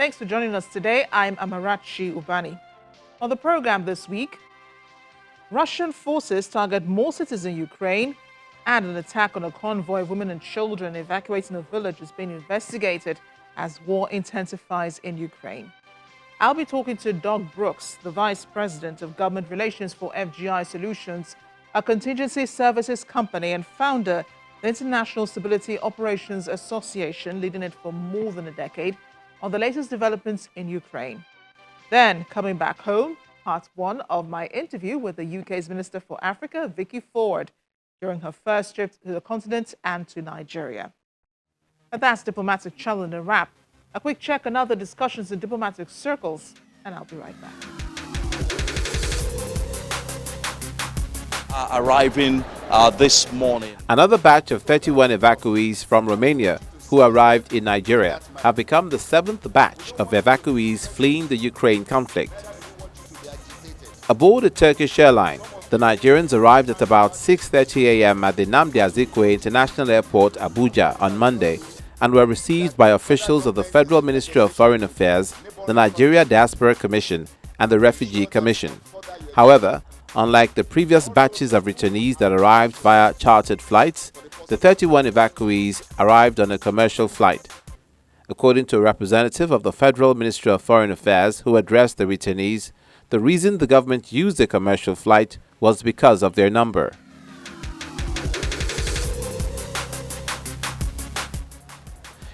Thanks for joining us today. I'm Amarachi Ubani. On the program this week, Russian forces target more cities in Ukraine, and an attack on a convoy of women and children evacuating a village is being investigated as war intensifies in Ukraine. I'll be talking to Doug Brooks, the Vice President of Government Relations for FGI Solutions, a contingency services company and founder of the International Stability Operations Association, leading it for more than a decade, on the latest developments in Ukraine. Then, coming back home, part one of my interview with the UK's Minister for Africa, Vicky Ford, during her first trip to the continent and to Nigeria. But that's Diplomatic Channel in a wrap. A quick check on other discussions in diplomatic circles, and I'll be right back. Arriving this morning. Another batch of 31 evacuees from Romania who arrived in Nigeria have become the 7th batch of evacuees fleeing the Ukraine conflict. Aboard a Turkish airline, the Nigerians arrived at about 6:30 a.m. at the Nnamdi Azikiwe International Airport, Abuja, on Monday and were received by officials of the Federal Ministry of Foreign Affairs, the Nigeria Diaspora Commission, and the Refugee Commission. However, unlike the previous batches of returnees that arrived via chartered flights, the 31 evacuees arrived on a commercial flight. According to a representative of the Federal Ministry of Foreign Affairs who addressed the returnees, the reason the government used a commercial flight was because of their number.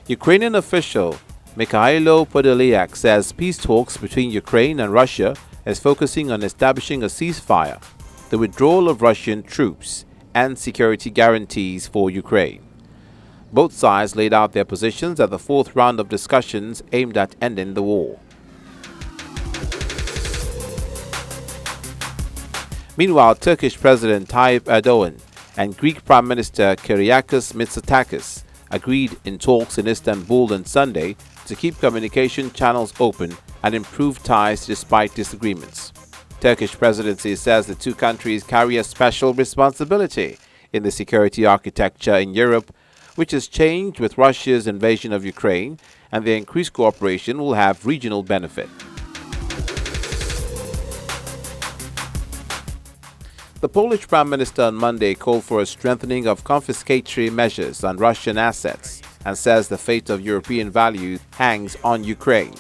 Ukrainian official Mikhailo Podolyak says peace talks between Ukraine and Russia is focusing on establishing a ceasefire, the withdrawal of Russian troops, and security guarantees for Ukraine. Both sides laid out their positions at the fourth round of discussions aimed at ending the war. Meanwhile, Turkish President Tayyip Erdogan and Greek Prime Minister Kyriakos Mitsotakis agreed in talks in Istanbul on Sunday to keep communication channels open and improve ties despite disagreements. Turkish presidency says the two countries carry a special responsibility in the security architecture in Europe, which has changed with Russia's invasion of Ukraine, and their increased cooperation will have regional benefit. The Polish Prime Minister on Monday called for a strengthening of confiscatory measures on Russian assets and says the fate of European values hangs on Ukraine.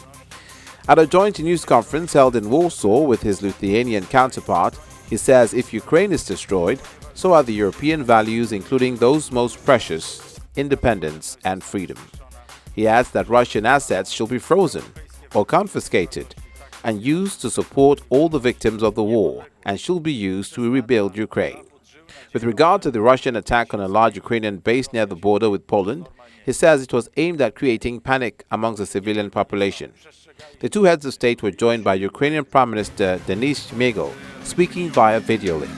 At a joint news conference held in Warsaw with his Lithuanian counterpart, he says if Ukraine is destroyed, so are the European values, including those most precious, independence and freedom. He adds that Russian assets shall be frozen or confiscated and used to support all the victims of the war and should be used to rebuild Ukraine. With regard to the Russian attack on a large Ukrainian base near the border with Poland, he says it was aimed at creating panic amongst the civilian population. The two heads of state were joined by Ukrainian Prime Minister Denis Shmyhal, speaking via video link.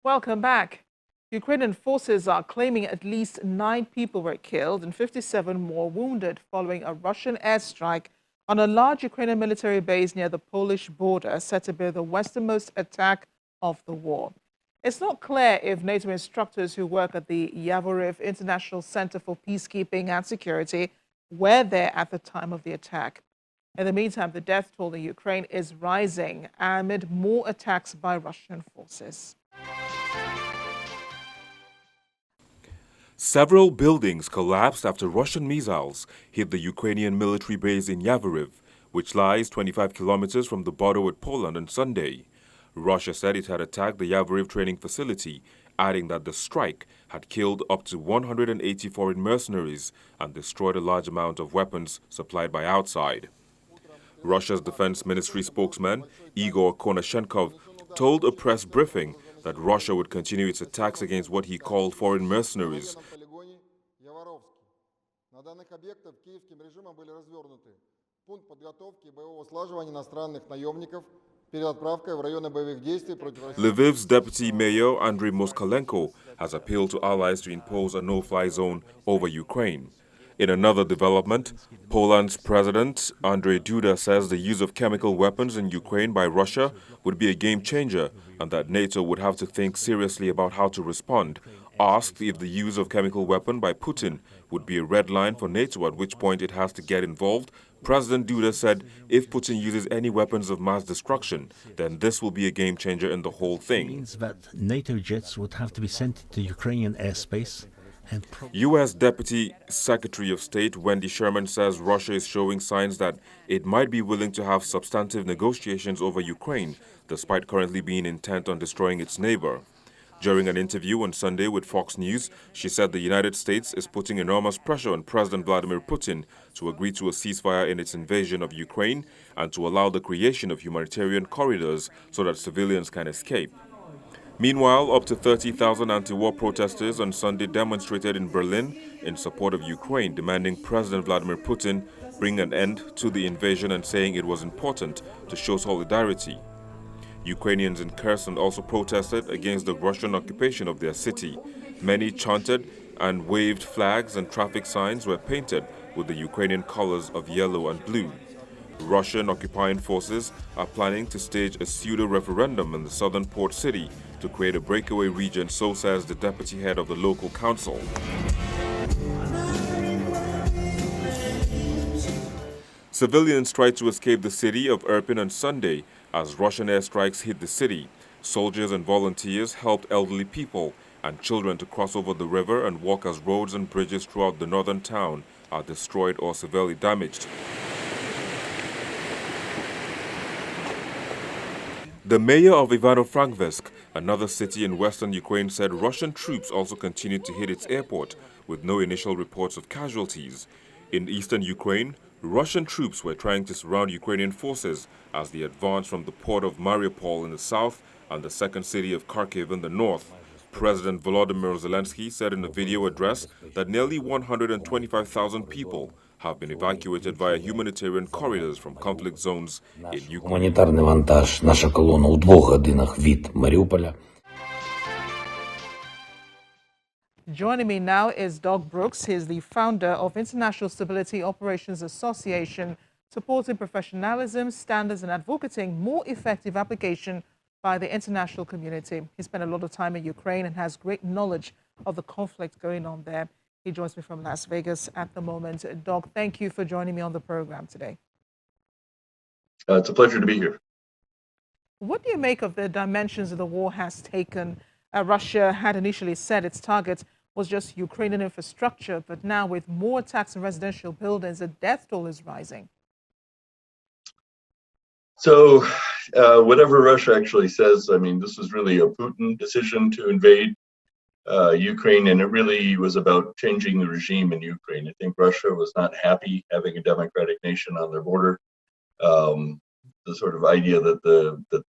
Welcome back. Ukrainian forces are claiming at least 9 people were killed and 57 more wounded following a Russian airstrike on a large Ukrainian military base near the Polish border, said to be the westernmost attack of the war. It's not clear if NATO instructors who work at the Yavoriv International Center for Peacekeeping and Security were there at the time of the attack. In the meantime, the death toll in Ukraine is rising amid more attacks by Russian forces. Several buildings collapsed after Russian missiles hit the Ukrainian military base in Yavoriv, which lies 25 kilometers from the border with Poland on Sunday. Russia said it had attacked the Yavoriv training facility, adding that the strike had killed up to 180 foreign mercenaries and destroyed a large amount of weapons supplied by outside. Russia's defense ministry spokesman, Igor Konashenkov, told a press briefing that Russia would continue its attacks against what he called foreign mercenaries. Lviv's deputy mayor, Andriy Moskalenko, has appealed to allies to impose a no-fly zone over Ukraine. In another development, Poland's President Andrzej Duda says the use of chemical weapons in Ukraine by Russia would be a game changer and that NATO would have to think seriously about how to respond, Asked if the use of chemical weapon by Putin would be a red line for NATO, at which point it has to get involved, President Duda said if Putin uses any weapons of mass destruction, then this will be a game changer in the whole thing. Means that NATO jets would have to be sent to Ukrainian airspace. U.S. Deputy Secretary of State Wendy Sherman says Russia is showing signs that it might be willing to have substantive negotiations over Ukraine, despite currently being intent on destroying its neighbor. During an interview on Sunday with Fox News, she said the United States is putting enormous pressure on President Vladimir Putin to agree to a ceasefire in its invasion of Ukraine and to allow the creation of humanitarian corridors so that civilians can escape. Meanwhile, up to 30,000 anti-war protesters on Sunday demonstrated in Berlin in support of Ukraine, demanding President Vladimir Putin bring an end to the invasion and saying it was important to show solidarity. Ukrainians in Kherson also protested against the Russian occupation of their city. Many chanted and waved flags, and traffic signs were painted with the Ukrainian colors of yellow and blue. Russian occupying forces are planning to stage a pseudo-referendum in the southern port city to create a breakaway region, so says the deputy head of the local council. Civilians tried to escape the city of Irpin on Sunday as Russian airstrikes hit the city. Soldiers and volunteers helped elderly people and children to cross over the river and walk as roads and bridges throughout the northern town are destroyed or severely damaged. The mayor of Ivano-Frankivsk, another city in western Ukraine, said Russian troops also continued to hit its airport with no initial reports of casualties. In eastern Ukraine, Russian troops were trying to surround Ukrainian forces as they advanced from the port of Mariupol in the south and the second city of Kharkiv in the north. President Volodymyr Zelensky said in a video address that nearly 125,000 people have been evacuated via humanitarian corridors from conflict zones in Ukraine. Гуманітарний вантаж, наша колона у 2 годинах від Маріуполя. Joining me now is Doug Brooks. He is the founder of International Stability Operations Association, supporting professionalism, standards, and advocating more effective application by the international community. He spent a lot of time in Ukraine and has great knowledge of the conflict going on there. He joins me from Las Vegas at the moment. Doug, thank you for joining me on the program today. It's a pleasure to be here. What do you make of the dimensions that the war has taken? Russia had initially said its target was just Ukrainian infrastructure, but now with more attacks on residential buildings, the death toll is rising. So whatever Russia actually says, I mean, this was really a Putin decision to invade Ukraine, and it really was about changing the regime in Ukraine. I think Russia was not happy having a democratic nation on their border. The sort of idea that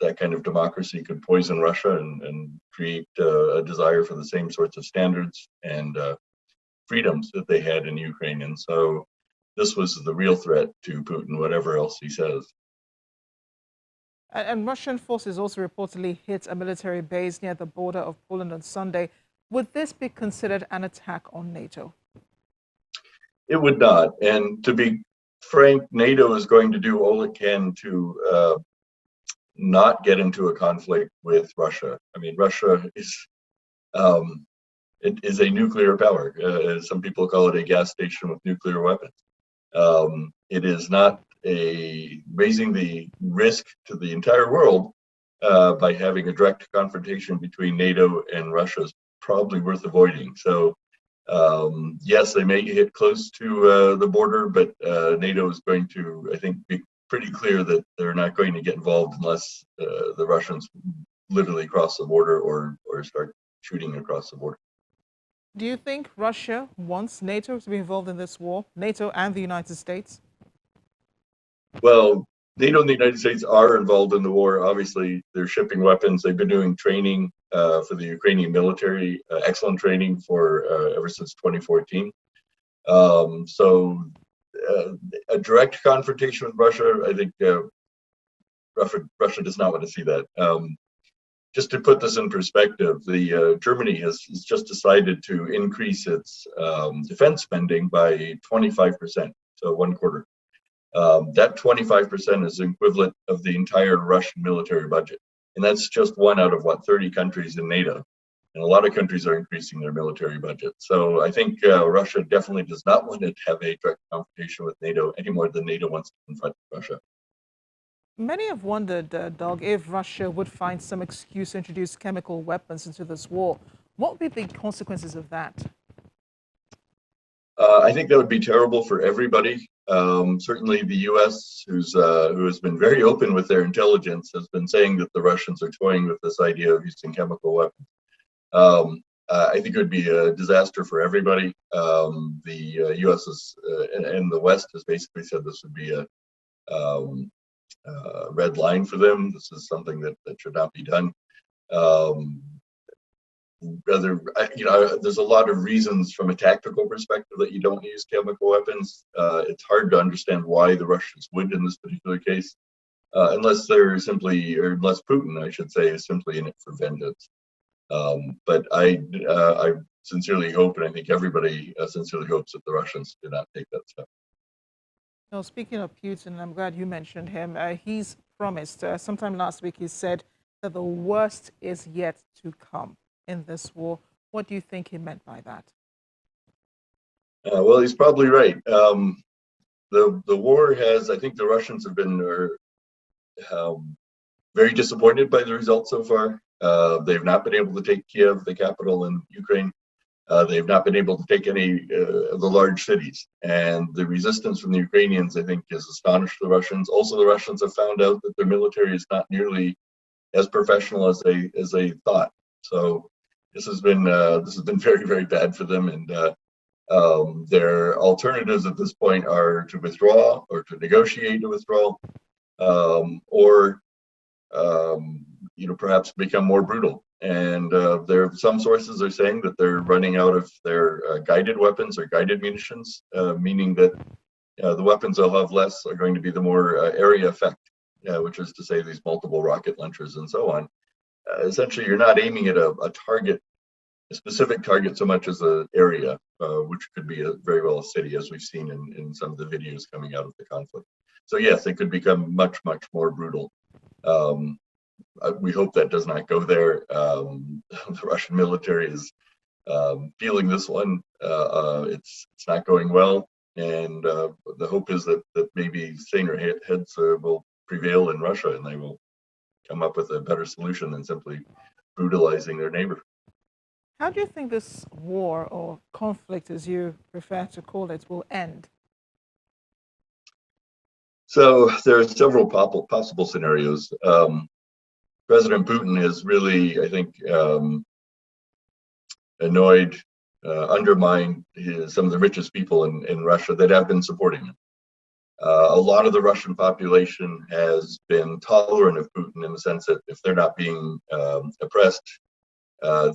that kind of democracy could poison Russia and create a desire for the same sorts of standards and freedoms that they had in Ukraine. And so this was the real threat to Putin, whatever else he says. And Russian forces also reportedly hit a military base near the border of Poland on Sunday. Would this be considered an attack on NATO? It would not. And to be frank, NATO is going to do all it can to not get into a conflict with Russia. I mean, Russia is it is a nuclear power. Some people call it a gas station with nuclear weapons. It is not raising the risk to the entire world by having a direct confrontation between NATO and Russia is probably worth avoiding. So yes, they may hit close to the border, but NATO is going to, I think, be pretty clear that they're not going to get involved unless the Russians literally cross the border or start shooting across the border. Do you think Russia wants NATO to be involved in this war, NATO and the United States? Well, NATO and the United States are involved in the war. Obviously, they're shipping weapons. They've been doing training for the Ukrainian military, excellent training for ever since 2014. So a direct confrontation with Russia, I think Russia does not want to see that. Just to put this in perspective, Germany has just decided to increase its defense spending by 25%, so 1/4. That 25% is equivalent of the entire Russian military budget. And that's just one out of 30 countries in NATO. And a lot of countries are increasing their military budget. So I think Russia definitely does not want to have a direct confrontation with NATO any more than NATO wants to confront Russia. Many have wondered, Doug, if Russia would find some excuse to introduce chemical weapons into this war. What would be the consequences of that? I think that would be terrible for everybody. Certainly the U.S., who has been very open with their intelligence, has been saying that the Russians are toying with this idea of using chemical weapons. I think it would be a disaster for everybody. The U.S. and the West has basically said this would be a red line for them. This is something that should not be done. There's a lot of reasons from a tactical perspective that you don't use chemical weapons. It's hard to understand why the Russians would in this particular case, unless Putin, I should say, is simply in it for vengeance. But I sincerely hope, and I think everybody sincerely hopes, that the Russians do not take that step. Now, speaking of Putin, I'm glad you mentioned him. He's promised, sometime last week, he said that the worst is yet to come in this war. What do you think he meant by that? Well, he's probably right. The war has, I think the Russians have been very disappointed by the results so far. They've not been able to take Kiev, the capital in Ukraine. They've not been able to take any of the large cities. And the resistance from the Ukrainians, I think, has astonished the Russians. Also, the Russians have found out that their military is not nearly as professional as they thought. So this has been very, very bad for them. And their alternatives at this point are to withdraw or to negotiate a withdrawal, or perhaps become more brutal. And some sources are saying that they're running out of their guided weapons or guided munitions, meaning that the weapons they'll have less are going to be the more area effect, which is to say these multiple rocket launchers and so on. Essentially, you're not aiming at a specific target so much as an area, which could be very well a city, as we've seen in some of the videos coming out of the conflict. So yes, it could become much, much more brutal. We hope that does not go there. The Russian military is feeling this one. It's not going well, and the hope is that maybe saner heads will prevail in Russia, and they will come up with a better solution than simply brutalizing their neighbor. How do you think this war, or conflict as you prefer to call it, will end? So there are several possible scenarios. President Putin has really, I think, annoyed, undermined some of the richest people in Russia that have been supporting him. A lot of the Russian population has been tolerant of Putin in the sense that if they're not being oppressed,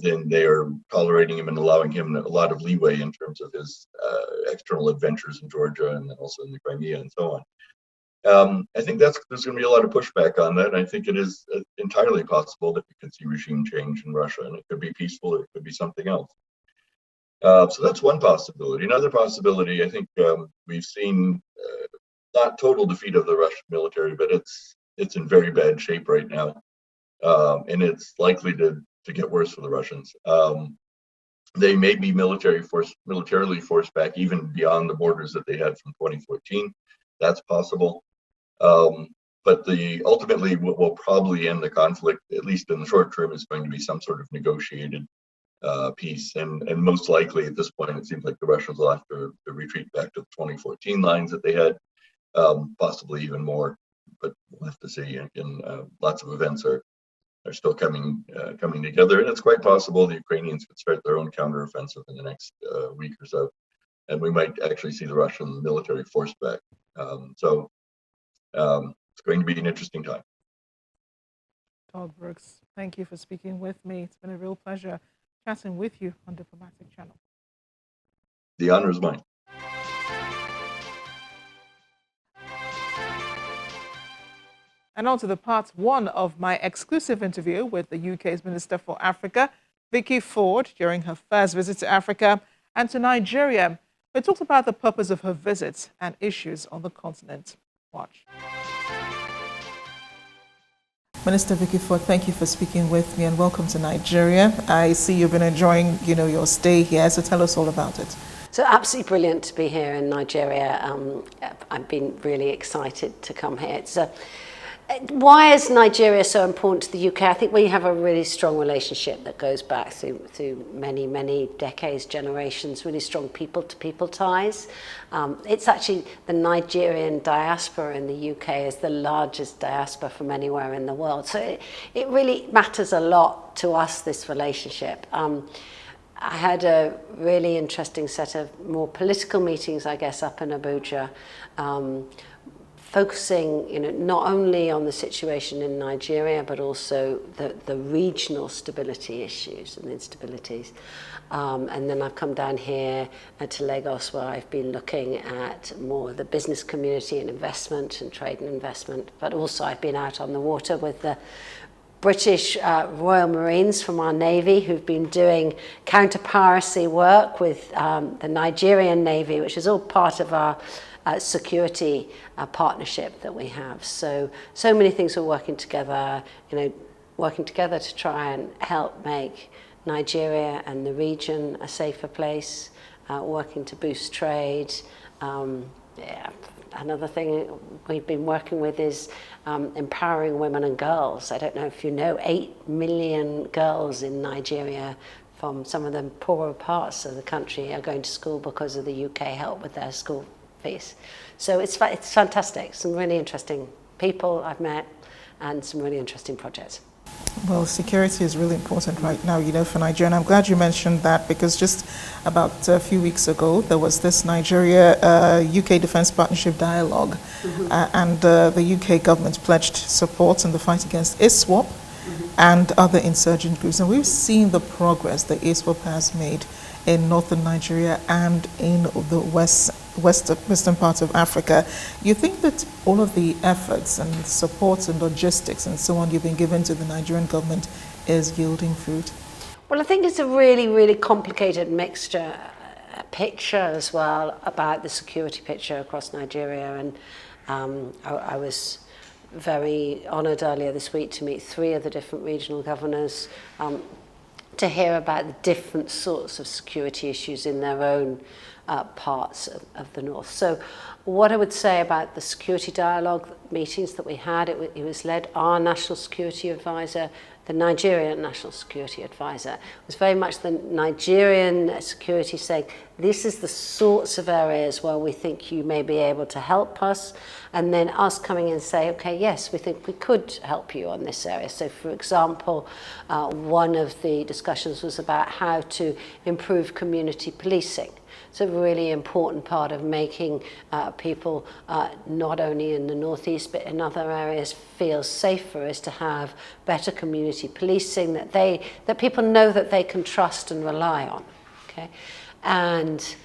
then they are tolerating him and allowing him a lot of leeway in terms of his external adventures in Georgia and also in the Crimea and so on. I think there's going to be a lot of pushback on that. And I think it is entirely possible that we could see regime change in Russia, and it could be peaceful or it could be something else. So that's one possibility. Another possibility, I think we've seen not total defeat of the Russian military, but it's in very bad shape right now, and it's likely to get worse for the Russians. They may be militarily forced back even beyond the borders that they had from 2014. That's possible. But ultimately what will probably end the conflict, at least in the short term, is going to be some sort of negotiated peace. And most likely at this point, it seems like the Russians will have to retreat back to the 2014 lines that they had, possibly even more. But we'll have to see. And lots of events are still coming together. And it's quite possible the Ukrainians could start their own counteroffensive in the next week or so. And we might actually see the Russian military forced back. So it's going to be an interesting time. Todd Brooks, thank you for speaking with me. It's been a real pleasure chatting with you on Diplomatic Channel. The honor is mine. And on to the part one of my exclusive interview with the UK's Minister for Africa, Vicky Ford, during her first visit to Africa and to Nigeria. We talked about the purpose of her visit and issues on the continent. Watch. Minister Vicky Ford, thank you for speaking with me and welcome to Nigeria. I see you've been enjoying, your stay here, so tell us all about it. So absolutely brilliant to be here in Nigeria. I've been really excited to come here. Why is Nigeria so important to the UK? I think we have a really strong relationship that goes back through many, many decades, generations, really strong people-to-people ties. It's actually the Nigerian diaspora in the UK is the largest diaspora from anywhere in the world. So it really matters a lot to us, this relationship. I had a really interesting set of more political meetings, I guess, up in Abuja, focusing, not only on the situation in Nigeria, but also the regional stability issues and instabilities. And then I've come down here to Lagos, where I've been looking at more the business community and investment and trade and investment. But also I've been out on the water with the British Royal Marines from our Navy, who've been doing counter-piracy work with the Nigerian Navy, which is all part of our security partnership that we have. So many things are working together, to try and help make Nigeria and the region a safer place, working to boost trade. Another thing we've been working with is empowering women and girls. I don't know if you know, 8 million girls in Nigeria from some of the poorer parts of the country are going to school because of the UK help with their school fees. So it's fantastic. Some really interesting people I've met and some really interesting projects. Well, security is really important right now, for Nigeria. And I'm glad you mentioned that, because just about a few weeks ago, there was this Nigeria-UK Defence Partnership Dialogue, and the UK government pledged support in the fight against ISWAP and other insurgent groups. And we've seen the progress that ISWAP has made in northern Nigeria and in the western part of Africa. You think that all of the efforts and support and logistics and so on you've been given to the Nigerian government is yielding fruit? Well, I think it's a really, really complicated picture as well about the security picture across Nigeria. And I was very honoured earlier this week to meet 3 of the different regional governors, to hear about the different sorts of security issues in their own parts of the north. So what I would say about the security dialogue meetings that we had, it was led our National Security Advisor, the Nigerian National Security Advisor. It was very much the Nigerian security saying, this is the sorts of areas where we think you may be able to help us, and then us coming in and say, okay, yes, we think we could help you on this area. So for example, one of the discussions was about how to improve community policing. It's a really important part of making people, not only in the northeast but in other areas, feel safer, is to have better community policing that people know that they can trust and rely on. Okay, and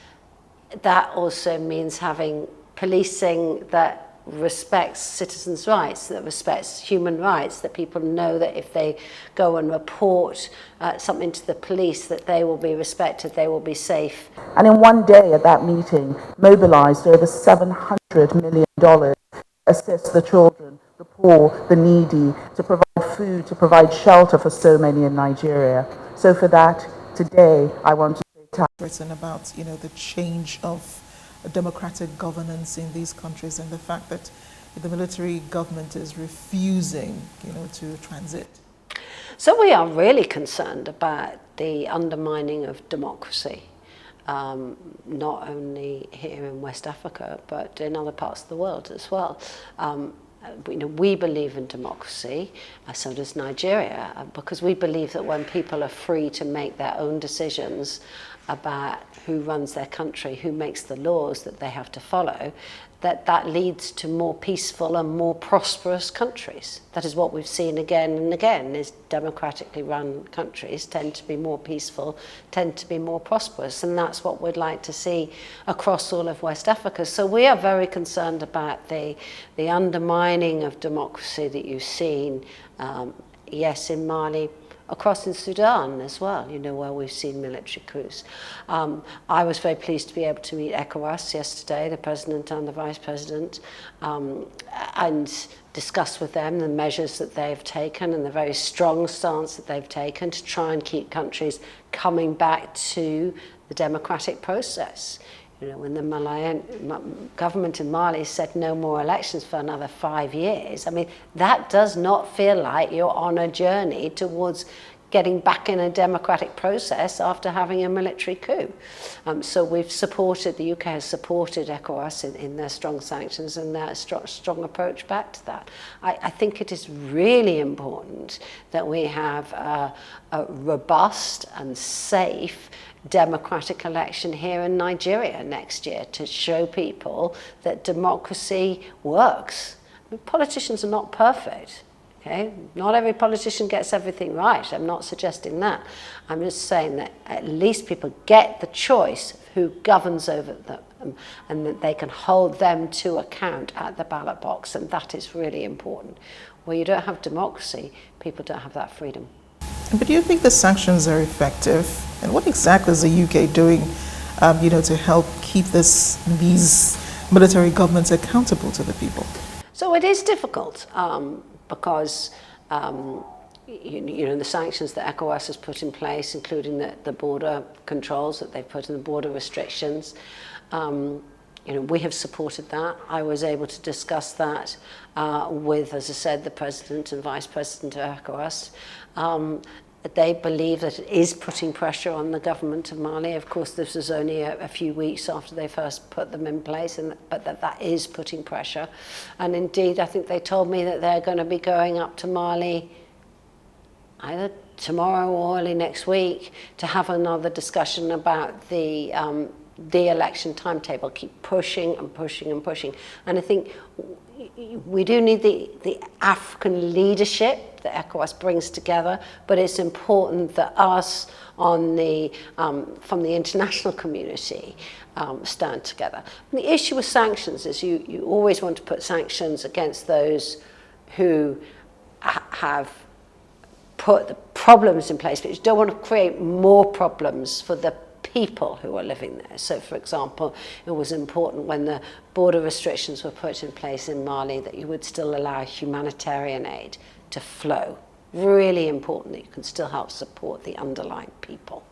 that also means having policing that respects citizens' rights, that respects human rights, that people know that if they go and report something to the police, that they will be respected, they will be safe. And in one day at that meeting, mobilized over $700 million to assist the children, the poor, the needy, to provide food, to provide shelter for so many in Nigeria. So for that, today, I want to say written about, the change of democratic governance in these countries and the fact that the military government is refusing, to transit. So we are really concerned about the undermining of democracy, not only here in West Africa, but in other parts of the world as well. We believe in democracy, so does Nigeria, because we believe that when people are free to make their own decisions about who runs their country, who makes the laws that they have to follow, that leads to more peaceful and more prosperous countries. That is what we've seen again and again, is democratically run countries tend to be more peaceful, tend to be more prosperous, and that's what we'd like to see across all of West Africa. So we are very concerned about the undermining of democracy that you've seen, yes, in Mali, across in Sudan as well, where we've seen military coups. I was very pleased to be able to meet ECOWAS yesterday, the President and the Vice President, and discuss with them the measures that they've taken and the very strong stance that they've taken to try and keep countries coming back to the democratic process. When the Malian government in Mali said no more elections for another 5 years, I mean, that does not feel like you're on a journey towards getting back in a democratic process after having a military coup. So we've supported, the UK has supported ECOWAS in their strong sanctions and their strong approach back to that. I think it is really important that we have a robust and safe democratic election here in Nigeria next year to show people that democracy works. I mean, politicians are not perfect. Okay? Not every politician gets everything right. I'm not suggesting that. I'm just saying that at least people get the choice of who governs over them and that they can hold them to account at the ballot box, and that is really important. Where you don't have democracy, people don't have that freedom. But do you think the sanctions are effective? And what exactly is the UK doing, to help keep these military governments accountable to the people? So it is difficult because the sanctions that ECOWAS has put in place, including the border controls that they've put in, the border restrictions, we have supported that. I was able to discuss that with, as I said, the President and Vice President of ECOWAS. They believe that it is putting pressure on the government of Mali. Of course, this was only a few weeks after they first put them in place, but that is putting pressure. And indeed, I think they told me that they're going to be going up to Mali either tomorrow or early next week to have another discussion about the election timetable. Keep pushing and pushing and pushing. And I think we do need the African leadership that ECOWAS brings together, but it's important that us from the international community stand together. And the issue with sanctions is you always want to put sanctions against those who have put the problems in place, but you don't want to create more problems for the people who are living there. So, for example, it was important when the border restrictions were put in place in Mali that you would still allow humanitarian aid to flow. Really important that you can still help support the underlying people.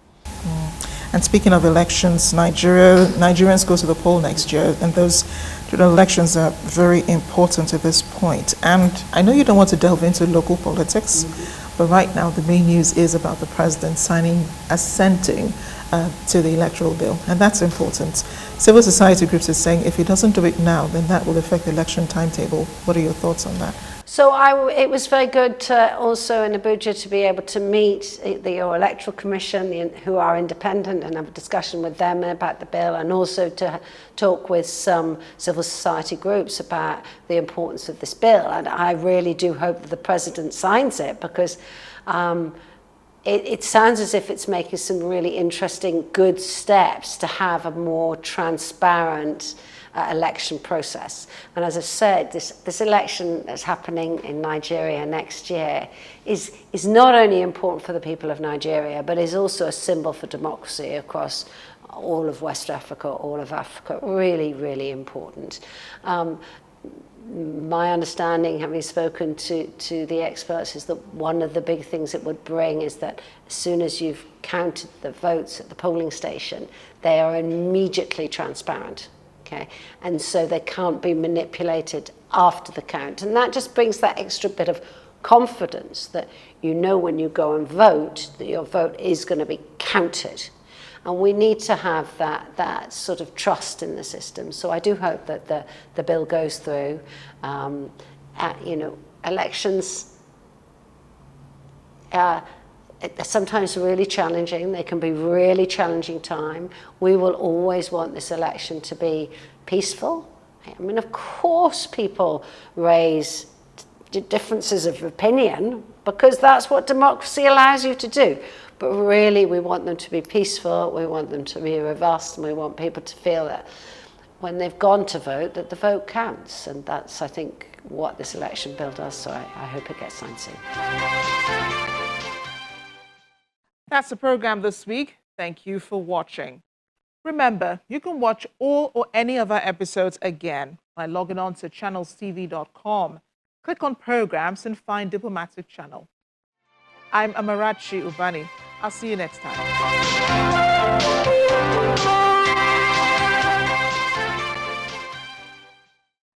And speaking of elections, Nigerians go to the poll next year, and those elections are very important at this point. And I know you don't want to delve into local politics, but right now the main news is about the president assenting to the electoral bill, and that's important. Civil society groups are saying if he doesn't do it now, then that will affect the election timetable. What are your thoughts on that? So it was very good also in Abuja to be able to meet the Electoral Commission, who are independent, and have a discussion with them about the bill, and also to talk with some civil society groups about the importance of this bill. And I really do hope that the president signs it, because it sounds as if it's making some really interesting, good steps to have a more transparent election process. And as I said, this election that's happening in Nigeria next year is not only important for the people of Nigeria, but is also a symbol for democracy across all of West Africa, all of Africa. Really, really important. My understanding, having spoken to the experts, is that one of the big things it would bring is that as soon as you've counted the votes at the polling station, they are immediately transparent. Okay? And so they can't be manipulated after the count. And that just brings that extra bit of confidence that you know when you go and vote that your vote is going to be counted. And we need to have that sort of trust in the system. So I do hope that the bill goes through. Elections are sometimes really challenging. They can be really challenging time. We will always want this election to be peaceful. I mean, of course people raise differences of opinion because that's what democracy allows you to do. But really, we want them to be peaceful, we want them to be robust, and we want people to feel that when they've gone to vote, that the vote counts. And that's, I think, what this election bill does, so I hope it gets signed soon. That's the program this week. Thank you for watching. Remember, you can watch all or any of our episodes again by logging on to channelstv.com. Click on Programs and find Diplomatic Channel. I'm Amarachi Ubani. I'll see you next time.